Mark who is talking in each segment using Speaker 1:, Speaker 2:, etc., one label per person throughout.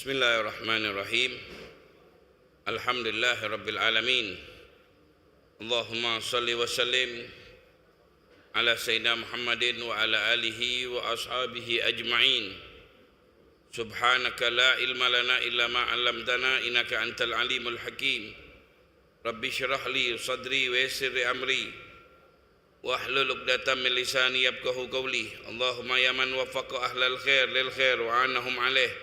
Speaker 1: Bismillahirrahmanirrahim. Alhamdulillahirabbil alamin. Allahumma shalli wa sallim ala sayyidina Muhammadin wa ala alihi wa ashabihi ajma'in. Subhanaka la ilma lana illa ma 'allamtana innaka antal alimul hakim. Rabbi shrah li sadri wa yassir li amri wahlul 'uqdatam min lisani yafqahu qawli. Allahumma ya man waffaqa ahlal khair lil khair wa anahum alaih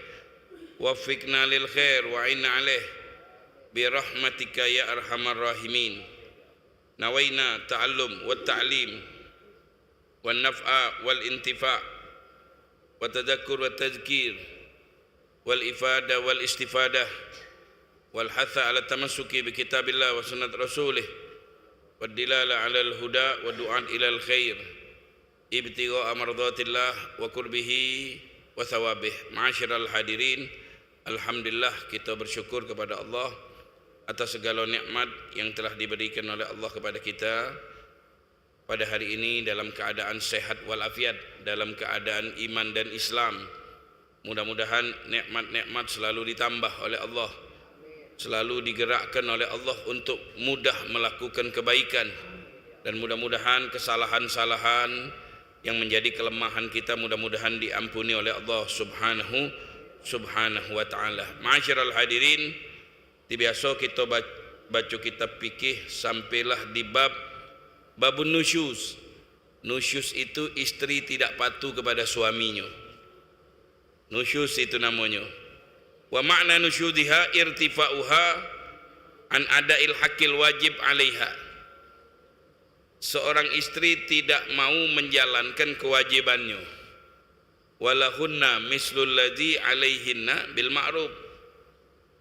Speaker 1: waffiqna lil khair wa inna alaih bi rahmatika ya arhamar rahimin. Nawaina ta'allum wa ta'lim wa naf'a wal intifa' wa tadhakkur wa tadhkir wal ifada wal istifadah wal hatha ala tamassuki bi kitabillah wa sunnat rasulih wa dilala ala al huda wa du'an ila al khair ibtigha amradatillah wa qurbihi wa thawabih. Ma'asyiral hadirin, alhamdulillah kita bersyukur kepada Allah atas segala nikmat yang telah diberikan oleh Allah kepada kita pada hari ini dalam keadaan sehat walafiat, dalam keadaan iman dan Islam. Mudah-mudahan nikmat-nikmat selalu ditambah oleh Allah, selalu digerakkan oleh Allah untuk mudah melakukan kebaikan, dan mudah-mudahan kesalahan-kesalahan yang menjadi kelemahan kita mudah-mudahan diampuni oleh Allah subhanahu wa ta'ala. Ma'asyiral hadirin, biasa kita baca kitab fikih sampailah di babun nusyuz. Nusyuz itu istri tidak patuh kepada suaminya. Nusyuz itu namanya. Wa makna nusyuziha irtifa'uha an ada'il haqqil wajib 'alaiha. Seorang istri tidak mau menjalankan kewajibannya. Walahunna mislul ladzi 'alaihinna bil ma'ruf.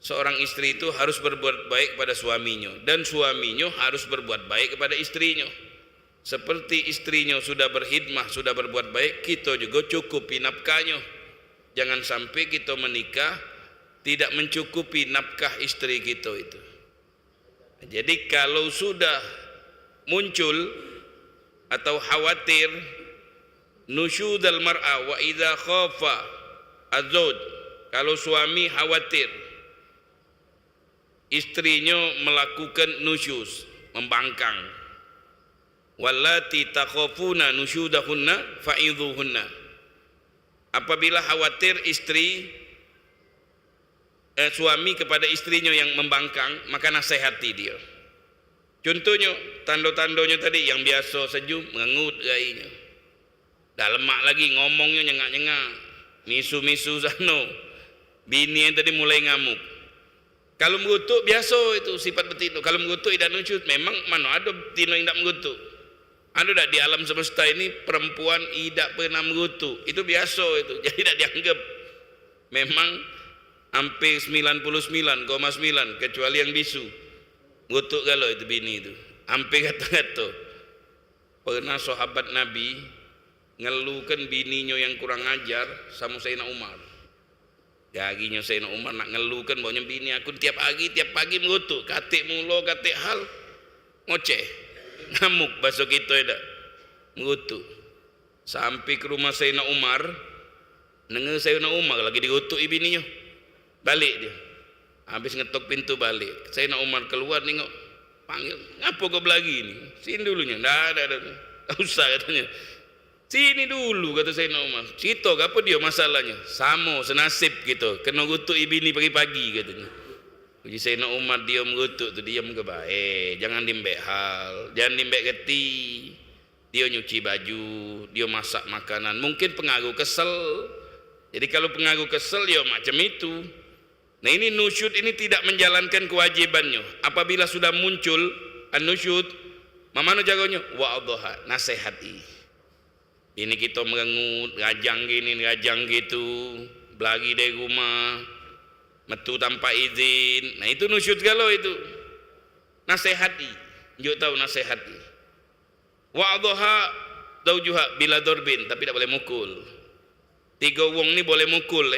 Speaker 1: Seorang istri itu harus berbuat baik pada suaminya, dan suaminya harus berbuat baik kepada istrinya. Seperti istrinya sudah berkhidmah, sudah berbuat baik, kita juga cukupi nafkahnya. Jangan sampai kita menikah tidak mencukupi nafkah istri kita itu. Jadi kalau sudah muncul atau khawatir nusyudal mar'a wa idza khafa az-zawj, kalau suami khawatir istrinya melakukan nusyuz, membangkang, wallati takhafuna nusyudahunna fa'idhuhunna. Apabila khawatir suami kepada istrinya yang membangkang, maka nasihati dia. Contohnya, tanda-tandanya tadi yang biasa sejuk, mengut gainya. Dah lemak lagi, ngomongnya nyengak-nyengak, misu-misu sana. Bini yang tadi mulai ngamuk. Kalau mengutuk, biasa itu sifat betina. Kalau mengutuk tidak nusyud, memang mana ada betina yang tidak mengutuk. Ada tak di alam semesta ini perempuan tidak pernah mengutuk? Itu biasa itu, jadi tidak dianggap. Memang hampir 99,9 kecuali yang bisu ngutuk kalau itu bini itu, hampir kata-kata. Pernah sahabat Nabi ngeluhkan bininya yang kurang ajar sama Sayyidina Umar. Gaginya Sayyidina Umar nak ngeluhkan bahwa bini aku tiap pagi mengutuk, katik mulo katik hal, ngoceh, ngamuk bahasa kita tidak mengutuk. Sampai ke rumah Sayyidina Umar, dengar Sayyidina Umar lagi dikutuk bininya. Balik dia, habis ngetok pintu balik. Sayyidina Umar keluar nengok, panggil, ngapa kau belagi ini? Sini dulunya. Dah, tak usah katanya. Sini dulu kata Sayyidina Umar. Cerita apa dia masalahnya? Sama senasib gitu, kena gutuk bini pagi-pagi katanya. Jadi Sayyidina Umar dia mengutuk tu, diam ke baik, jangan dimbek hal, jangan dimbek geti. Dia nyuci baju, dia masak makanan, mungkin pengaruh kesel. Jadi kalau pengaruh kesel ya macam itu. Nah ini nusyud ini tidak menjalankan kewajibannya. Apabila sudah muncul an-nusyud, mana caranya? Wa'adhaha, nasihati. Ini kita merengut, ngajang gini, ngajang gitu, belagi dari rumah, metu tanpa izin. Nah itu nusyud kalau itu. Nasihati, juga tahu nasihati. Wa'adhaha daujuha bila dorbin, tapi tidak boleh mukul. 3 wong ni boleh mukul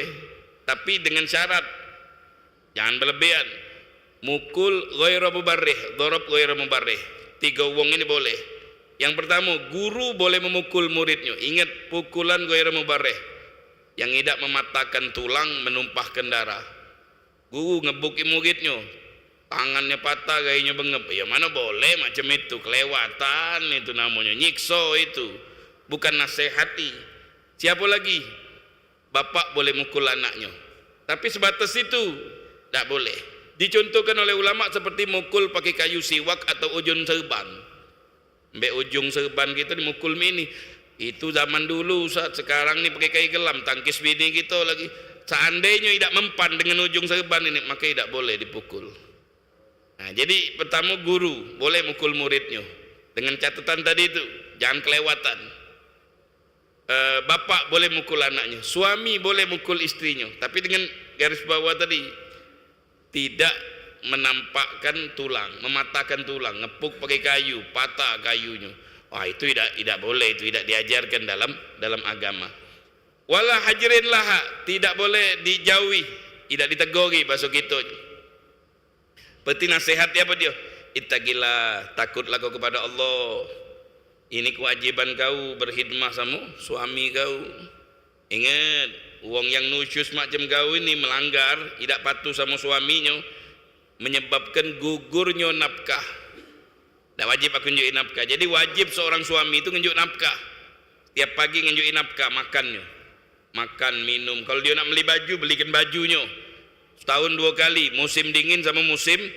Speaker 1: tapi dengan syarat jangan berlebihan. Mukul ghairu mubarrih, darab ghairu mubarrih. 3 wong ini boleh. Yang pertama, guru boleh memukul muridnya. Ingat, pukulan ghairu mubarrih. yang tidak mematahkan tulang, menumpahkan darah. Guru ngebuki muridnya, tangannya patah, gayanya bengep. Ya mana boleh macam itu, kelewatan itu namanya, nyikso itu, bukan nasihati. Siapa lagi? Bapak boleh mukul anaknya, tapi sebatas itu, tak boleh. Dicontohkan oleh ulama seperti mukul pakai kayu siwak atau ujung serban. Mbak ujung serban kita dimukul mini. Itu zaman dulu, saat sekarang ni pakai kayu gelam, tangkis bini kita lagi. Seandainya tidak mempan dengan ujung serban ini, maka tidak boleh dipukul. Nah, jadi pertama guru boleh mukul muridnya dengan catatan tadi itu, jangan kelewatan. Bapak boleh mukul anaknya, suami boleh mukul istrinya, tapi dengan garis bawah tadi, tidak menampakkan tulang, mematahkan tulang, ngepuk pakai kayu, patah kayunya. Wah, itu tidak boleh, itu tidak diajarkan dalam agama. Wala hajrin laha, tidak boleh dijauhi, tidak ditegori bahasa kita. Berarti nasihatnya apa dia? Ittaqillah, takutlah kau kepada Allah. Ini kewajiban kau berkhidmah sama suami kau. Ingat, wong yang nusyus macam kau ini melanggar, tidak patuh sama suaminya, menyebabkan gugurnya nafkah. Tak wajib aku nunjukin nafkah. Jadi wajib seorang suami itu nunjuk nafkah. Tiap pagi nunjukin nafkah makannya. Makan, minum. Kalau dia nak beli baju, belikan bajunya. Setahun 2 kali, musim dingin sama musim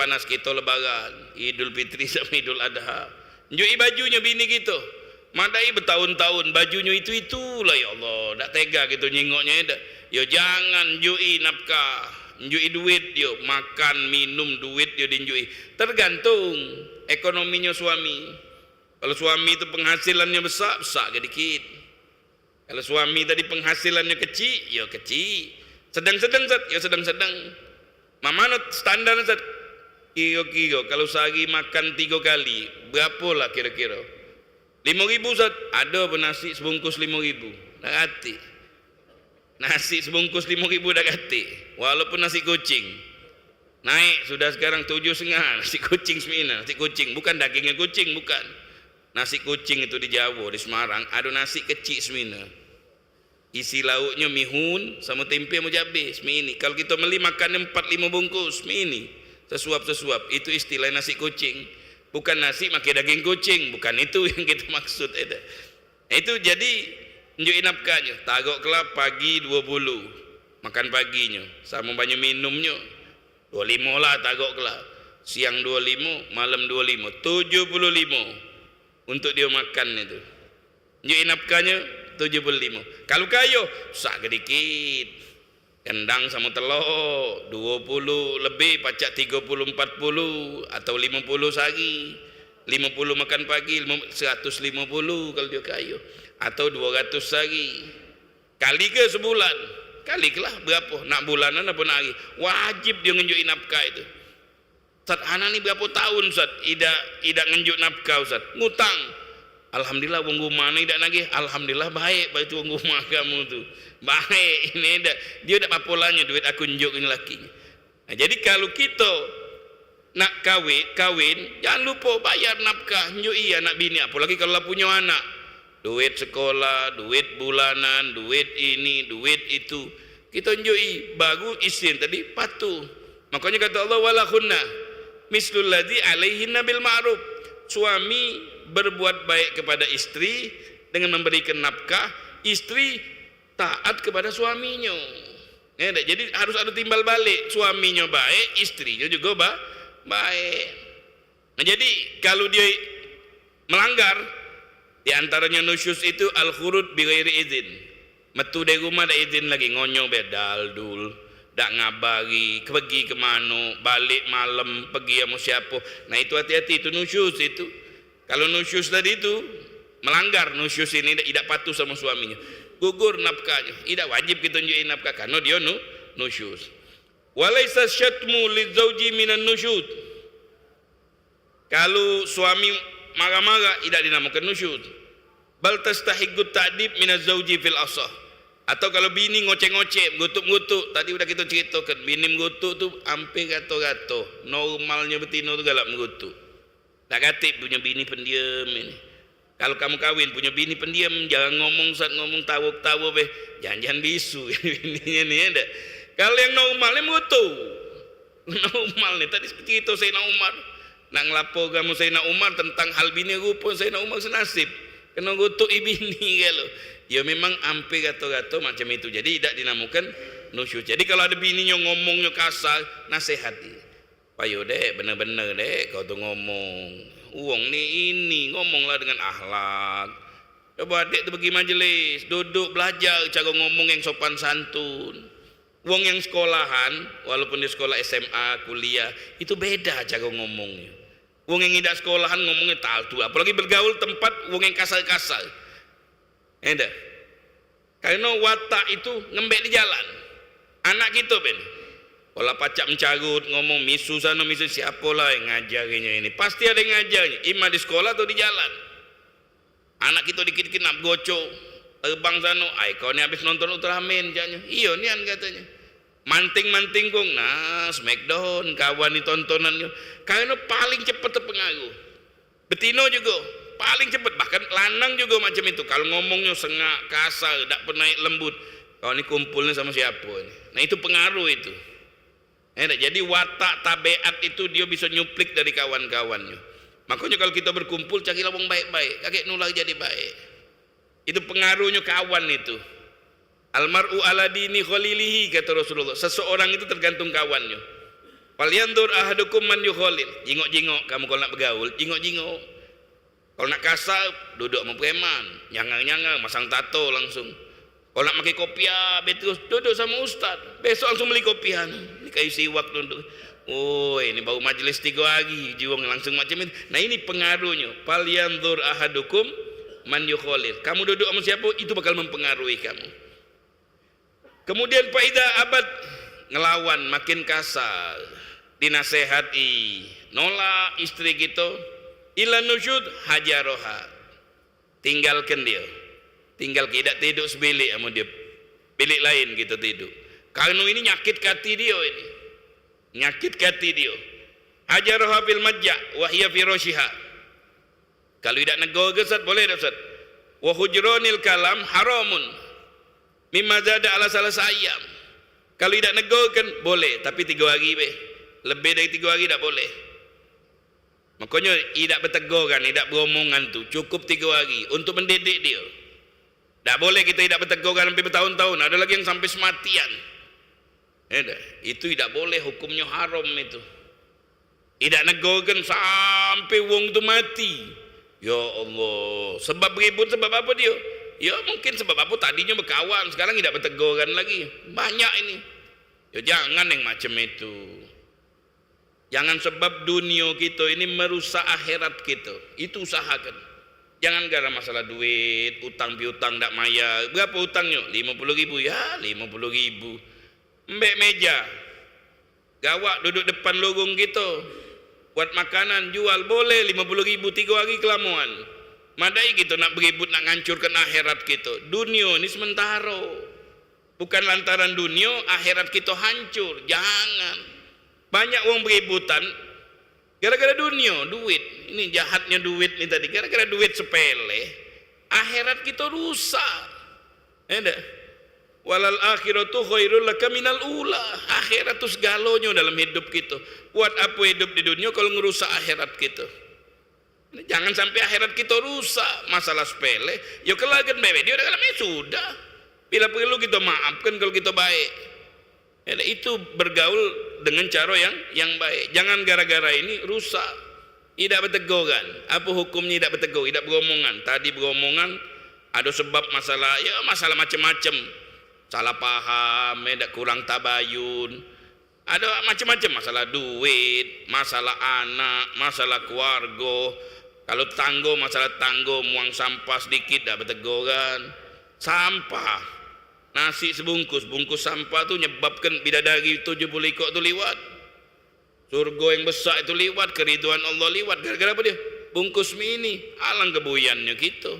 Speaker 1: panas. Kita lebaran, Idul Fitri sama Idul Adha. Nunjukin bajunya bini kita. Madai bertahun-tahun bajunya itu-itulah, ya Allah. Tak tega kita nyingoknya. Ya jangan nunjukin nafkah, nunjukin duit dia. Makan, minum, duit dia dinunjukin. Tergantung ekonominya suami. Kalau suami itu penghasilannya besar ke dikit. Kalau suami tadi penghasilannya kecil, ya kecil. Sedang-sedang, ya sedang-sedang. Mana standar Zat? Kira-kira kalau sehari makan 3 kali, berapalah kira-kira? 5.000 Zat. Ada pun nasi sebungkus 5.000. Dah hati. Nasi sebungkus 5.000 dah hati. Walaupun nasi kucing. Naik sudah sekarang 7,5 nasi kucing semina, nasi kucing, bukan dagingnya kucing, bukan. Nasi kucing itu di Jawa, di Semarang, ada nasi kecil semina. Isi lauknya mihun sama tempe sama cabai semini. Kalau kita beli makan 4-5 bungkus semini, sesuap-sesuap, itu istilah nasi kucing. Bukan nasi makan daging kucing, bukan itu yang kita maksud. Itu jadi tunjukin nafkahnya. Tagok kelap pagi 20, makan paginya, sama banyak minumnya. 25 lah tagok kelap. Siang 25, malam 25, 75 untuk dia makan itu. Tunjukin nafkahnya 75. Kalau kayu sak sedikit. Kendang sama telur 20 lebih, pacak 30 40 atau 50 sehari. 50 makan pagi, 150 kalau dia kayu, atau 200 sehari. Kali ke sebulan? Kali kelah berapa? Nak bulanan apa nak hari? Wajib dia nunjukin nafkah itu. Ustaz, anak ni berapa tahun Ustaz tidak nunjuk nafkah Ustaz? Ngutang. Alhamdulillah wong rumah ni dak nagih. Alhamdulillah baik bagi wong rumah kamu tu. Baik ini dak. Dia dak apa-apanya duit aku nunjuk ni lakinya. Nah, jadi kalau kita nak kahwin, jangan lupa bayar nafkah, nunjuki anak bini, apalagi kalau punya anak. Duit sekolah, duit bulanan, duit ini, duit itu. Kita nunjuki baru istri tadi patuh. Makanya kata Allah walahunna mislul ladzi alaihinna bil ma'ruf. Suami berbuat baik kepada istri dengan memberikan nafkah, istri taat kepada suaminya. Ya, jadi harus ada timbal balik, suaminya baik, istrinya juga baik. Nah, jadi kalau dia melanggar, di antaranya nusyus itu al-khurud bi ghairi izin. Metu dari rumah dak izin lagi, ngonyo bedal dul, dak ngabari, pergi ke mana, balik malam, pergi sama siapa. Nah, itu hati-hati, itu nusyus itu. Kalau nusyus tadi itu melanggar, nusyus ini tidak patuh sama suaminya, gugur nafkahnya. Tidak wajib kita tunjukin nafkah karena dia nusyus. Walaysa syatmu lizauji minan nusyud. Kalau suami marah-marah tidak dinamakan nusyud. Bal tastahiqut ta'dib minaz zauji fil asah. Atau kalau bini ngoceh-ngoceh, ngutuk-ngutuk, tadi udah kita ceritakan, bini ngutuk tu hampir gato-gato. Normalnya betina tu galak ngutuk. Tak katip punya bini pendiam ini. Kalau kamu kawin punya bini pendiam, jangan ngomong saat ngomong tawa-tawa be, jangan bisu. Bininya nih ada. Kalau yang normalnya mutu, normal nih. Tadi seperti itu Sayyidina Umar, nak ngelapo kamu Sayyidina Umar tentang hal bini rupa Sayyidina Umar senasib. Kena gutuk ibini kalau. Ya memang ampe gato-gato macam itu. Jadi tidak dinamakan nusyuz. Jadi kalau ada bininya ngomongnya kasar, nasihati. Payo dek, bener-bener dek kau tuh ngomong. Uang nih ini ngomonglah dengan akhlak. Coba adik tu pergi majelis, duduk belajar cara ngomong yang sopan santun. Uang yang sekolahan, walaupun di sekolah SMA, kuliah, itu beda cara ngomongnya. Uang yang tidak sekolahan ngomongnya taltu, apalagi bergaul tempat uang yang kasar-kasar. Ada. Karena watak itu ngembek di jalan. Anak kita ben. Kalau pacak mencarut ngomong misu sana misu siapa lah yang ngajarinya ini, pasti ada yang ngajarnya, ima di sekolah atau di jalan. Anak kita dikit-dikit nak gocok terbang sana, ay kau ni habis nonton Ultraman jadinya, iyo nian katanya manting-manting kong, nah Smackdown kawan ni tontonannya, karena paling cepat terpengaruh. Betino juga paling cepat, bahkan lanang juga macam itu. Kalau ngomongnya sengak kasar, tak pernah lembut, kau ni kumpulnya sama siapa ni, nah itu pengaruh itu. Jadi watak tabiat itu dia bisa nyuplik dari kawan-kawannya. Makanya kalau kita berkumpul carilah wong baik-baik, kakek nular jadi baik. Itu pengaruhnya kawan itu. Almar'u ala dini khalilihi kata Rasulullah. Seseorang itu tergantung kawannya. Falyandur ahadukum man yukhalil. Jingok-jingok kamu kalau nak bergaul, jingok-jingok. Kalau nak kasar duduk sama preman, nyangar-nyangar, masang tato langsung. Kalau nak pakai kopiah, betul duduk sama ustaz. Besok langsung beli kopiah. Ini kayu siwak duduk. Oh, ini baru majelis 3 hari, jiwang langsung macam ini. Nah, ini pengaruhnya. Fal yanzur ahadukum man yukhalil. Kamu duduk sama siapa, itu bakal mempengaruhi kamu. Kemudian faida abad ngelawan makin kasar, dinasehati, nolak istri kita, ila nusyud hajaroha. Tinggalkan dia. Tinggal tidak tidur sebilik sama dia, bilik lain kita tidur. Karena ini nyakit hati dia ini, nyakit hati dia. Hajaroha fil majja wa hiya firashiha. Kalau tidak negur gesat boleh Ustaz. Wa hujranil kalam haramun mimma zada ala salas ayam. Kalau tidak negurkan boleh, tapi 3 hari be. Lebih dari 3 hari tak boleh. Makanya tidak berteguran, tidak beromongan tu cukup 3 hari untuk mendidik dia. Tak boleh kita tidak berteguran sampai bertahun-tahun. Ada lagi yang sampai sematian. Itu tidak boleh, hukumnya haram itu. Tidak negurkan sampai wong tu mati. Ya Allah, sebab ribut sebab apa dia? Ya mungkin sebab apa tadinya berkawan, sekarang tidak berteguran lagi. Banyak ini. Ya jangan yang macam itu. Jangan sebab dunia kita ini merusak akhirat kita. Itu usahakan. Jangan gara masalah duit, utang piutang tak maya. Berapa utangnya? 50.000 ya, 50.000. Mbek meja. Gawak duduk depan lorong kita. Buat makanan jual boleh 50.000 3 hari kelamuan. Madai kita nak beribut nak ngancurkan akhirat kita. Dunia ini sementara. Bukan lantaran dunia akhirat kita hancur. Jangan. Banyak orang beributan gara-gara dunia, duit. Ini jahatnya duit ni tadi. Gara-gara duit sepele, akhirat kita rusak. Ada. Walal akhiratu khairul laka minal ula. Akhirat itu segalanya dalam hidup kita. Buat apa hidup di dunia kalau ngerusak akhirat kita? Jangan sampai akhirat kita rusak. Masalah sepele, ya kelagan bebek dia dalamnya sudah. Bila perlu kita maafkan kalau kita baik. Itu bergaul dengan cara yang baik. Jangan gara-gara ini rusak. Tidak berteguran. Apa hukumnya tidak bertegur? Tidak beromongan. Tadi beromongan ada sebab masalah, ya masalah macam-macam. Salah paham, tidak kurang tabayun. Ada macam-macam masalah duit, masalah anak, masalah keluarga. Kalau tanggo, masalah tanggo, muang sampah sedikit tidak berteguran. Sampah. Nasi sebungkus, bungkus sampah tu menyebabkan bidadari 70 ekor tu liwat. Surga yang besar itu liwat, keriduan Allah liwat. Gara-gara apa dia? Bungkus mie ini. Alang kebuyannya gitu.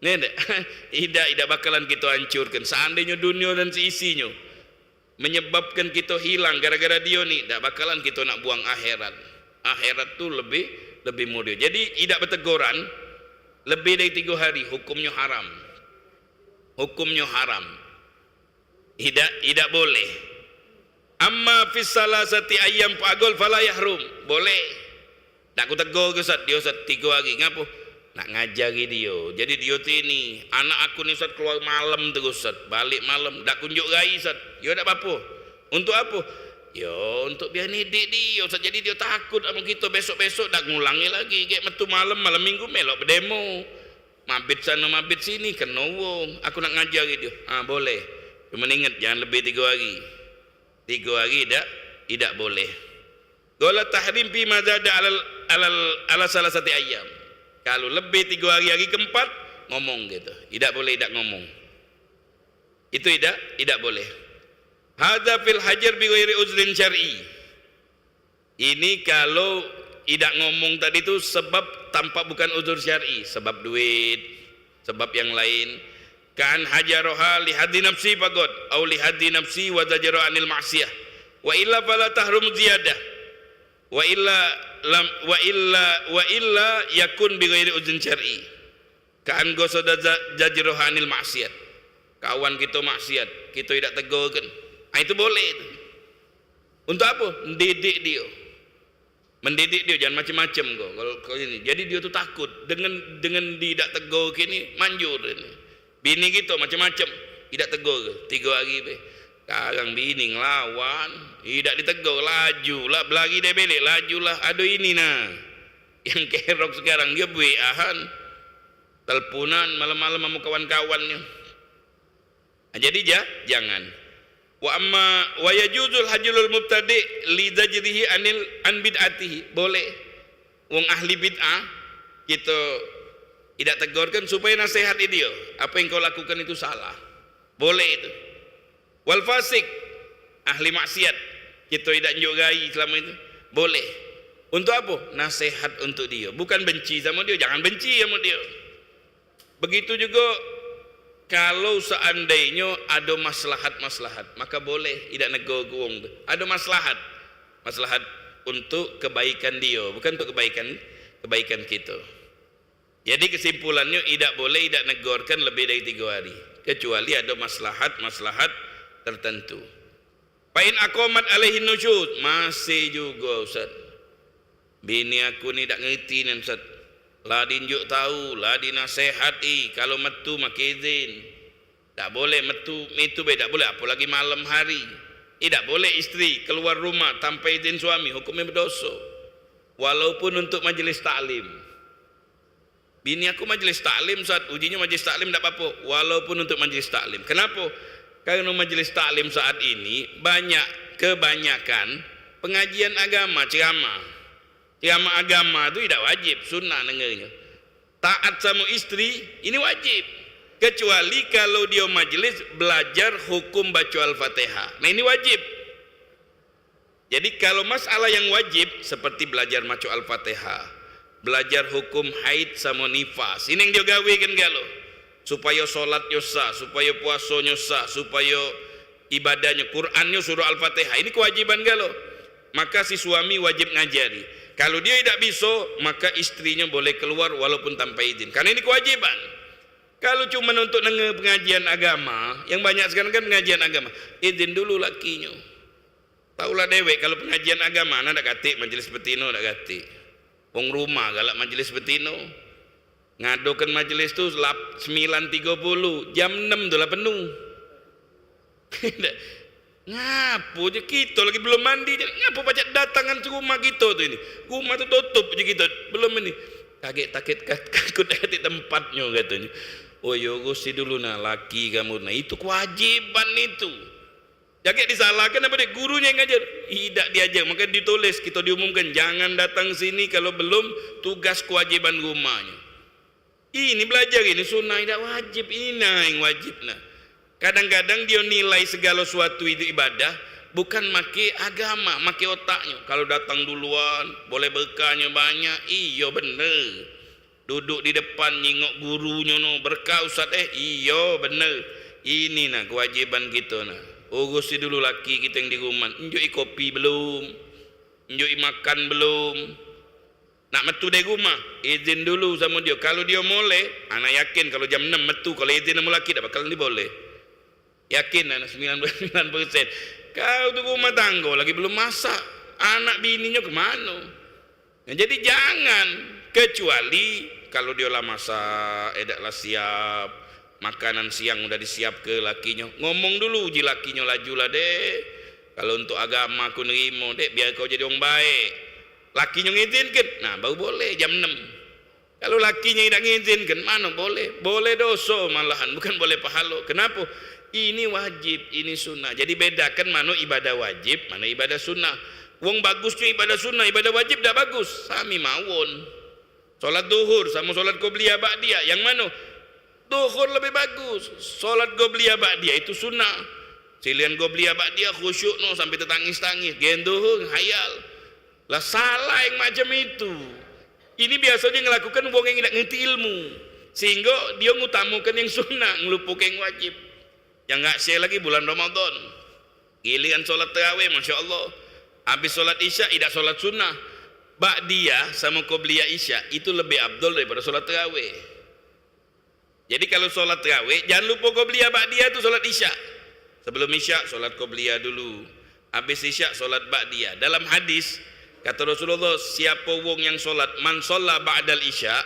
Speaker 1: Tidak bakalan kita hancurkan. Seandainya dunia dan seisinya menyebabkan kita hilang gara-gara dia ni, tidak bakalan kita nak buang akhirat. Akhirat tu lebih mulia. Jadi tidak berteguran lebih dari 3 hari hukumnya haram. Hukumnya haram. Tidak boleh. Amma fi salasati ayyam fa'agul fala yahrum. Boleh. Tak aku tegur ke Ustaz, dia Ustaz 3 hari. Ngapa? Nak ngajari dia. Jadi dia tu ini, anak aku ni Ustaz keluar malam terus Ustaz, balik malam, tak kunjuk rai Ustaz. Ya tak apa-apa. Untuk apa? Ya untuk biar didik dia Ustaz. Jadi dia takut sama kita, besok-besok dak ngulangi lagi. Kayak metu malam minggu melok berdemo. Mabit sana mabit sini kena wong. Aku nak ngajari dia. Boleh. Cuma ingat jangan lebih 3 hari. 3 hari tidak boleh. Qala tahrim fi mazada ala salasati ayyam. Kalau lebih 3 hari keempat ngomong gitu. Tidak boleh tidak ngomong. Itu tidak boleh. Hadza fil hajar bi ghairi uzrin syar'i. Ini kalau tidak ngomong tadi itu sebab tanpa bukan uzur syar'i, sebab duit, sebab yang lain. Kan hajaroha li haddi nafsi faqad au li haddi nafsi wa zajara anil ma'siyah. Wa illa fala tahrum ziyadah. Wa illa yakun bi ghairi uzrin syar'i. Kan gosoda zajara anil ma'siyah. Kawan kita maksiat, kita tidak tegurkan. Itu boleh itu. Untuk apa? Mendidik dia. Mendidik dia jangan macam-macam kau ini. Jadi dia tu takut dengan tidak tegur kini manjur ini. Bini kita macam-macam, tidak tegur 3 hari be. Sekarang bini ngelawan, tidak ditegur, lajulah belagi dia belik, lajulah. Aduh ini nah. Yang kerok sekarang dia WA-an. Teleponan malam-malam sama kawan-kawannya. Jadi jangan. Wa amma wa yajuzul hajlul mubtadi li zajrihi an bid'atihi. Boleh wong ahli bid'ah kita tidak tegurkan supaya nasihat dia. Apa yang kau lakukan itu salah. Boleh itu. Wal fasik ahli maksiat kita tidak njugai selama itu. Boleh. Untuk apa? Nasihat untuk dia. Bukan benci sama dia, jangan benci sama dia. Begitu juga kalau seandainya ada maslahat, maka boleh tidak negur wong. Ada maslahat untuk kebaikan dia, bukan untuk kebaikan kita. Jadi kesimpulannya tidak boleh tidak negorkan lebih dari 3 hari, kecuali ada maslahat tertentu. Pain aqamat alaihi nusyuz, masih juga Ustaz. Bini aku ni tak ngerti ni Ustaz. Lah dinjuk tahu, lah dinasehati kalau metu maka izin. Tak boleh metu itu tak boleh, apalagi malam hari. Tidak boleh isteri keluar rumah tanpa izin suami, hukumnya berdosa. Walaupun untuk majlis taklim. Bini aku majlis taklim saat ujinya majlis taklim tak apa-apa, walaupun untuk majlis taklim. Kenapa? Karena majlis taklim saat ini kebanyakan pengajian agama, ceramah agama itu tidak wajib, sunnah dengarnya. Taat sama istri ini wajib, kecuali kalau dia majlis belajar hukum baca Al-Fatihah. Nah ini wajib. Jadi kalau masalah yang wajib seperti belajar baca Al-Fatihah, belajar hukum haid sama nifas, ini yang dia gawe kan galau, supaya solatnya sah, supaya puasanya sah, supaya ibadahnya Qur'annya surah Al-Fatihah, ini kewajiban galau. Maka si suami wajib ngajari. Kalau dia tidak bisa, maka istrinya boleh keluar walaupun tanpa izin. Karena ini kewajiban. Kalau cuma untuk pengajian agama, yang banyak sekarang kan pengajian agama, izin dulu lakinya. Taulah dewek kalau pengajian agama, anak tak katik majelis betino tak katik. Wong rumah galak majelis betino. Ngadokan majelis tu 9.30, jam 6 tu lah penuh. Ngapu je kita lagi belum mandi je. Ngapu pacak datangan ke rumah kita tu ini. Rumah tu tutup je kita. Belum ini. Kaget takut tempatnya katanya. Oh yo gusti dulu nah laki kamu. Nah itu kewajiban itu. Jangan disalahkan apa dek gurunya yang ngajar. Tidak diajar, maka ditulis kita diumumkan jangan datang sini kalau belum tugas kewajiban rumahnya. Ini belajar ini sunnah tidak wajib, ini nah yang wajib nah. Kadang-kadang dia nilai segala sesuatu itu ibadah bukan make agama, make otaknya. Kalau datang duluan, boleh berkahnya banyak. Iya bener. Duduk di depan nyingok gurunya no berkah Ustaz iya bener. Ini nah kewajiban kita nah. Urusi dulu laki kita yang di rumah. Enjoi kopi belum? Enjoi makan belum? Nak metu dari rumah, izin dulu sama dia. Kalau dia boleh, anak yakin kalau jam 6 metu, kalau izin sama lelaki tak bakal ni boleh. Yakin anak 99%. Kau tu rumah tangga lagi belum masak, anak bininya kemana? Nah, jadi jangan, kecuali kalau dia lah masak, edaklah siap, makanan siang udah disiap ke lakinya. Ngomong dulu uji lakinya, lajulah dek. Kalau untuk agama aku nerima dek, biar kau jadi orang baik. Lakinya ngizinkan, nah baru boleh jam 6. Kalau lakinya tidak ngizinkan, mana boleh? Boleh dosa malahan, bukan boleh pahala. Kenapa? Ini wajib, ini sunnah. Jadi bedakan mana ibadah wajib, mana ibadah sunnah. Wong bagusnya ibadah sunnah, ibadah wajib dah bagus. Sami mawon. Solat duhur sama solat qobliyah ba'diyah, yang mana? Duhur lebih bagus. Solat qobliyah ba'diyah itu sunnah. Silian qobliyah ba'diyah khusyuk no sampai tertangis-tangis. Gen duhur hayal. Lah salah yang macam itu. Ini biasanya ngelakukan wong yang tidak ngerti ilmu, sehingga dia ngutamakan yang sunnah, ngelupakan yang wajib. Yang enggak share lagi bulan Ramadan, giliran solat tarawih, masya Allah, habis solat isya tidak solat sunnah, ba'diyah sama qobliyah isya itu lebih abdul daripada solat tarawih. Jadi kalau solat tarawih jangan lupa qobliyah ba'diyah itu solat isya. Sebelum isya solat qobliyah dulu, habis isya solat ba'diyah. Dalam hadis kata Rasulullah, siapa wong yang solat man sholla ba'dal isya,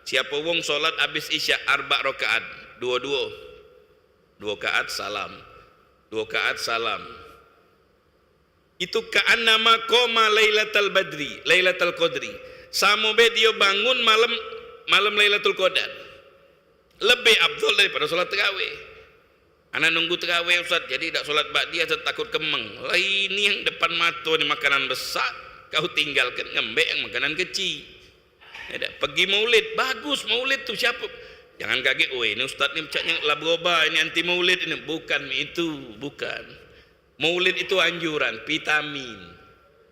Speaker 1: siapa wong solat habis isya 4 rakaat, dua rakaat salam, 2 rakaat salam, itu ka'annama qoma lailatul badri, lailatul qadri, sama be dia bangun malam lailatul qadar, lebih afdal daripada solat tarawih. Anak nunggu tarawih Ustaz, jadi tak solat ba'diyah takut kemeng. Lah ini yang depan mata ni makanan besar, kau tinggalkan ngembek yang makanan kecil. Ya, pergi maulid, bagus maulid tu siapa? Jangan kaget, oh ini Ustaz ni macamnya lah berubah, ini anti maulid ini. Bukan itu, bukan. Maulid itu anjuran, vitamin.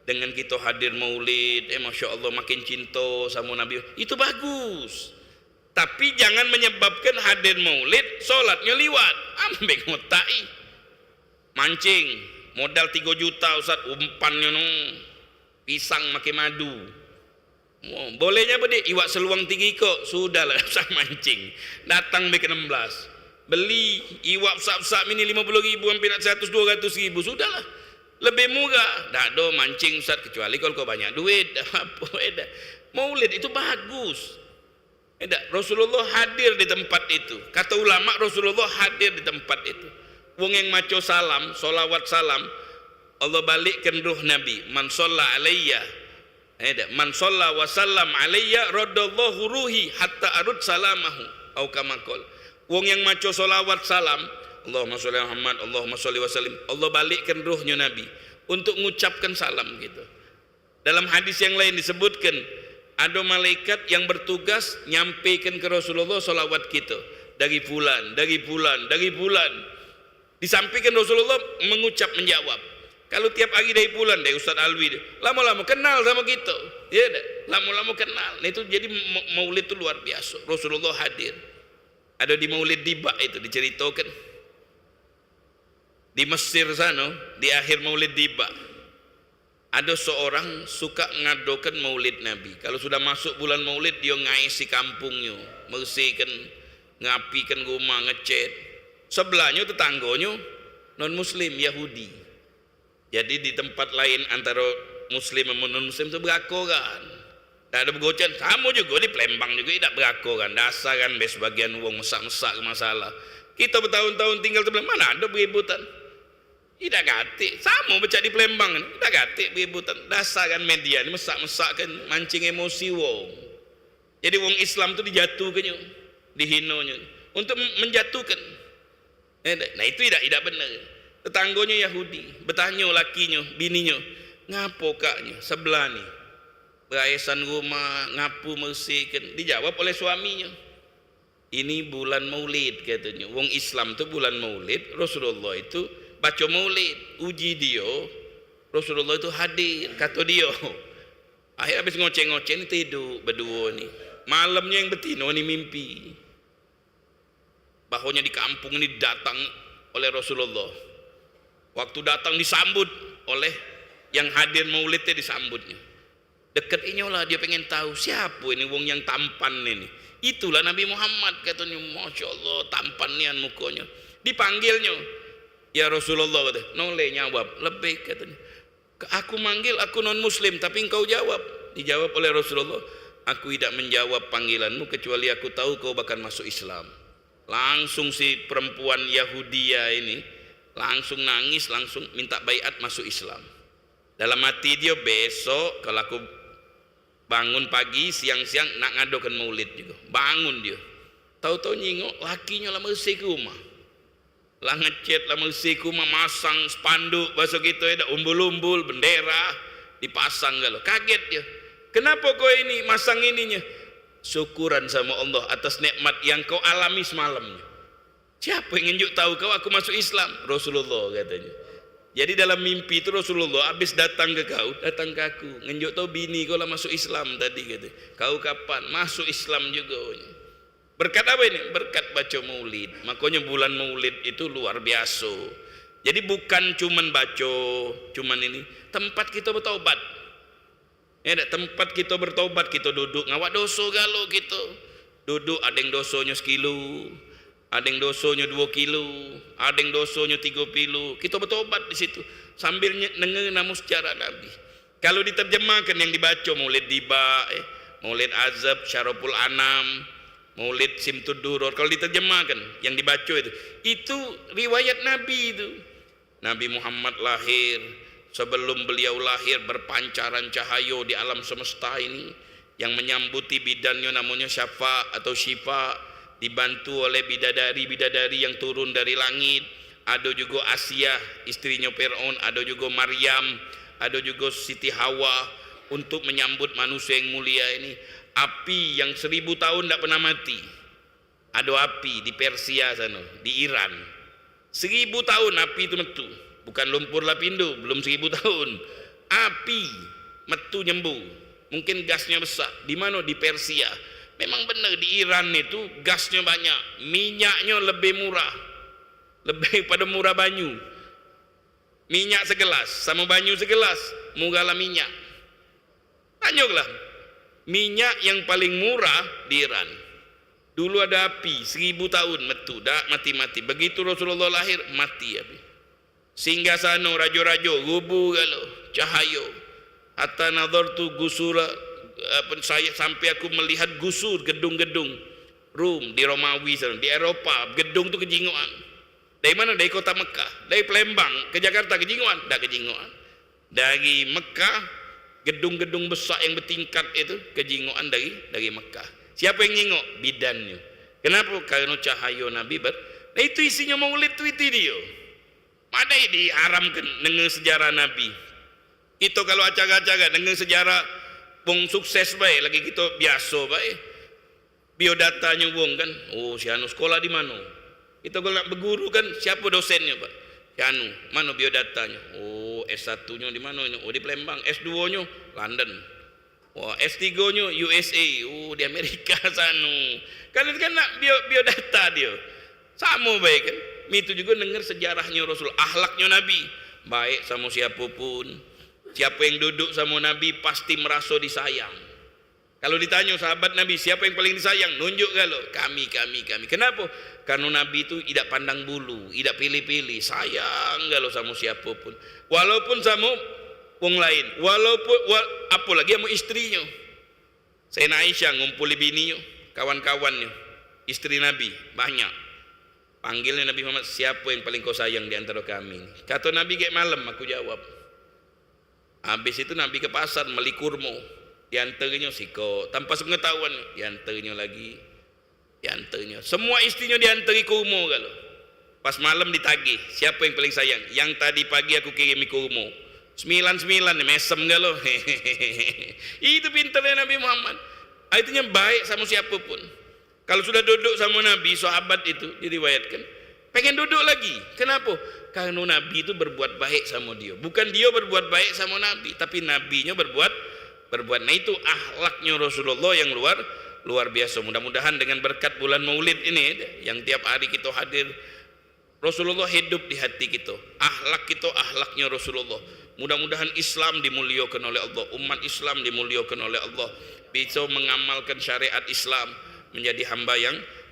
Speaker 1: Dengan kita hadir maulid, Masya Allah makin cinta sama Nabi. Itu bagus. Tapi jangan menyebabkan hadir maulid, solatnya liwat. Ambek ngotai. Mancing, modal 3 juta Ustaz, umpannya no. Pisang makin madu. Oh, bolehnya apa dia? Iwak seluang tinggi kok. Sudahlah, usah mancing. Datang ke 16. Beli iwak besar-besar ini 50.000 sampai 100-200.000. Sudahlah. Lebih murah. Tak ada mancing Ustaz, kecuali kalau kau banyak duit. Apa? Maulid itu bagus. Rasulullah hadir di tempat itu. Kata ulama Rasulullah hadir di tempat itu. Wong yang maco salam, solawat salam, Allah balikkan ruh Nabi. Man sholla alayya, man sholla wa sallam alayya radallahu ruhi hatta arud salamahu au kama qol. Wong yang maca solawat salam, Allahumma sholli ala Muhammad, Allahumma sholli wa sallim, Allah balikkan ruhnya Nabi untuk mengucapkan salam gitu. Dalam hadis yang lain disebutkan ada malaikat yang bertugas nyampaikan ke Rasulullah solawat kita dari bulan. Disampaikan Rasulullah mengucap menjawab. Kalau tiap hari dari bulan dari Ustaz Alwi, lama-lama kenal sama kita, ya, lama-lama kenal. Nah, itu jadi maulid itu luar biasa. Rasulullah hadir. Ada di maulid Diba itu diceritakan di Mesir sana, di akhir maulid Diba. Ada seorang suka ngadokan maulid Nabi. Kalau sudah masuk bulan maulid, dia ngaisi kampungnya, bersihkan, ngapikan rumah, ngecat. Sebelahnya tetangganya non muslim Yahudi. Jadi di tempat lain antara muslim dan non-muslim itu berakoran. Tak ada bergocan. Sama juga di Palembang juga tidak berakoran. Dasar kan sebagian uang mesak-mesak masalah. Kita bertahun-tahun tinggal di Palembang, mana ada beributan. Tidak gatik. Sama baca di Palembang. Tidak gatik beributan. Dasar kan media ini mesak-mesak kan, mancing emosi wong. Jadi wong Islam itu dijatuhkannya, dihinonya untuk menjatuhkan. Nah itu tidak benar. Tetangganya Yahudi, bertanya lakinya, bininya, ngapo kaknya sebelah ni berayasan rumah, ngapu bersihkan. Dijawab oleh suaminya, ini bulan maulid katanya. Wong Islam tu bulan maulid, Rasulullah itu baca maulid, uji dia, Rasulullah itu hadir, kata dia. Akhir habis ngoceh-ngoceh ni tidur berdua ni. Malamnya yang betina ni mimpi bahwanya di kampung ini datang oleh Rasulullah. Waktu datang disambut oleh yang hadir maulidnya, disambutnya. Dekat inyolah dia pengen tahu siapa ini wong yang tampan ini. Itulah Nabi Muhammad katanya, Masya Allah tampan nian mukanya. Dipanggilnya, ya Rasulullah kata, noleh jawab, lebih katanya. Aku manggil, aku non muslim tapi engkau jawab. Dijawab oleh Rasulullah, aku tidak menjawab panggilanmu kecuali aku tahu kau bakal masuk Islam. Langsung si perempuan Yahudia ini langsung nangis, langsung minta baiat masuk Islam. Dalam hati dia, besok kalau aku bangun pagi, siang-siang nak ngadokan maulid juga. Bangun dia. Tahu-tahu nyingok lakinya lah mesti ke rumah. Lah ngecet lah mesti ke rumah, masang spanduk bahasa gitu ada umbul-umbul bendera dipasang galau. Kaget dia. Kenapa kau ini masang ininya? Syukuran sama Allah atas nikmat yang kau alami semalamnya. Siapa yang nunjuk tahu kau aku masuk Islam? Rasulullah katanya. Jadi dalam mimpi itu Rasulullah habis datang ke kau, datang ke aku, ngenjuk tahu bini kau lah masuk Islam tadi kata. Kau kapan masuk Islam juga? Berkat apa ini? Berkat baca maulid. Makanya bulan maulid itu luar biasa. Jadi bukan cuman baca, cuman ini tempat kita bertaubat. Ya, tempat kita bertaubat, kita duduk ngawak dosa galau kita. Duduk ada yang dosanya 1 kilo. Ada yang dosanya 2 kilo, ada yang dosanya 3 kilo. Kita bertobat di situ sambil dengar nama sejarah Nabi. Kalau diterjemahkan yang dibaca Maulid Diba, Maulid Azab, Syaraful Anam, Maulid Simtud Duror. Kalau diterjemahkan yang dibaca itu riwayat Nabi itu. Nabi Muhammad lahir, sebelum beliau lahir berpancaran cahaya di alam semesta ini yang menyambuti bidannya namanya Syafa atau Syifa. Dibantu oleh bidadari-bidadari yang turun dari langit. Ada juga Asia istrinya Fir'aun, ada juga Maryam, ada juga Siti Hawa untuk menyambut manusia yang mulia ini. Api yang 1000 tahun tidak pernah mati. Ada api di Persia sana, di Iran. 1000 tahun api itu metu. Bukan lumpur lapindo, belum 1000 tahun. Api metu nyembuh. Mungkin gasnya besar. Di mana? Di Persia. Memang benar di Iran itu gasnya banyak, minyaknya lebih murah, lebih pada murah banyu. Minyak segelas sama banyu segelas, murahlah minyak. Tanyalah, minyak yang paling murah di Iran. Dulu ada api 1000 tahun metu, dak mati-mati. Begitu Rasulullah lahir mati api. Sehingga sana rajo-rajo gubu galau cahaya. Hatta nadartu gusura, saya sampai aku melihat gusur gedung-gedung Rum di Romawi sana, di Eropa gedung itu kejinguan. Dari mana? Dari kota Mekah. Dari Palembang ke Jakarta kejinguan? Dah kejinguan. Dari Mekah gedung-gedung besar yang bertingkat itu kejinguan dari Mekah. Siapa yang nyingok? Bidannya. Kenapa? Karena cahaya Nabi nah itu isinya maulid itu dia. Mana diharamkan dengan sejarah Nabi. Itu kalau acara-acara dengan sejarah wong sukses baik lagi kita biasa baik biodatanya wong kan, oh si anu sekolah di mana, kita kalau nak berguru kan siapa dosennya pak, si anu mana biodatanya, oh S1 nya di mana ini, oh di Palembang, S2 nya London, wah S3 nya USA, oh di Amerika sana. Kan itu kan nak biodata dia sama baik kan. Itu juga dengar sejarahnya Rasul, akhlaknya Nabi baik sama siapapun. Siapa yang duduk sama Nabi pasti merasa disayang. Kalau ditanya sahabat Nabi siapa yang paling disayang, nunjuk kalau kami. Kenapa? Karena Nabi itu tidak pandang bulu, tidak pilih-pilih, sayang kalau sama siapapun. Walaupun sama wong lain, apalagi sama istrinya. Sayyidina Aisyah ngumpuli bininya, kawan-kawannya, istri Nabi banyak. Panggilnya Nabi Muhammad, siapa yang paling kau sayang di antara kami? Kata Nabi kayak malam, aku jawab. Habis itu Nabi ke pasar beli kurma, diantaranya siko tanpa sepengetahuan, diantaranya lagi, diantaranya semua istrinya diantari kurma kalau. Pas malam ditagih, siapa yang paling sayang? Yang tadi pagi aku kirimi kurma 99 mesem kalau. Itu pintarnya Nabi Muhammad. Artinya baik sama siapapun. Kalau sudah duduk sama Nabi, sahabat itu diriwayatkan pengen duduk lagi. Kenapa? Karena Nabi itu berbuat baik sama dia. Bukan dia berbuat baik sama Nabi, tapi Nabinya berbuat. Nah itu akhlaknya Rasulullah yang luar biasa. Mudah-mudahan dengan berkat bulan Maulid ini yang tiap hari kita hadir Rasulullah hidup di hati kita. Akhlak kita akhlaknya Rasulullah. Mudah-mudahan Islam dimuliakan oleh Allah, umat Islam dimuliakan oleh Allah, bisa mengamalkan syariat Islam, menjadi hamba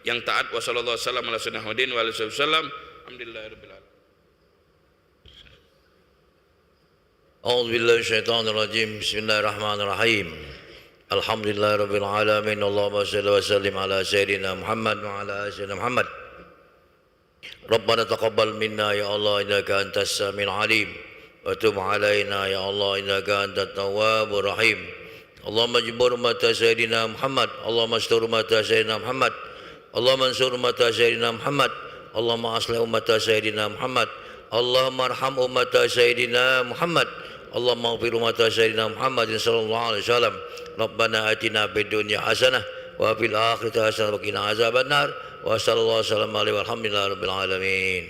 Speaker 1: yang taat. Wassallallahu wasallam ala sayyidina Muhammadin wa alihi wasallam. Alhamdulillahirabbil alamin.
Speaker 2: A'udzu billahi syaitonir rajim. Bismillahirrahmanirrahim. Alhamdulillahirabbil alamin. Allahumma shalli wa sallim ala sayyidina Muhammad wa ala ali sayyidina Muhammad. Rabbana taqabbal minna ya Allah innaka antas samiul alim wa tub alaina ya Allah innaka antat tawwabur rahim. Allahumma jibur mata sayyidina Muhammad, Allahumma astur mata sayyidina Muhammad, Allahumma ansur mata sayyidina Muhammad, Allahumma aslih ummata sayyidina Muhammad, Allahumma arham ummata sayyidina Muhammad, Allahumma ighfir ummata sayyidina Muhammad sallallahu alaihi wasallam. Rabbana atina fid dunya hasanah wa fil akhirati hasanah wa qina azabannar. Wa sallallahu alaihi wa sallam alaihi walhamdulillahi rabbil alamin.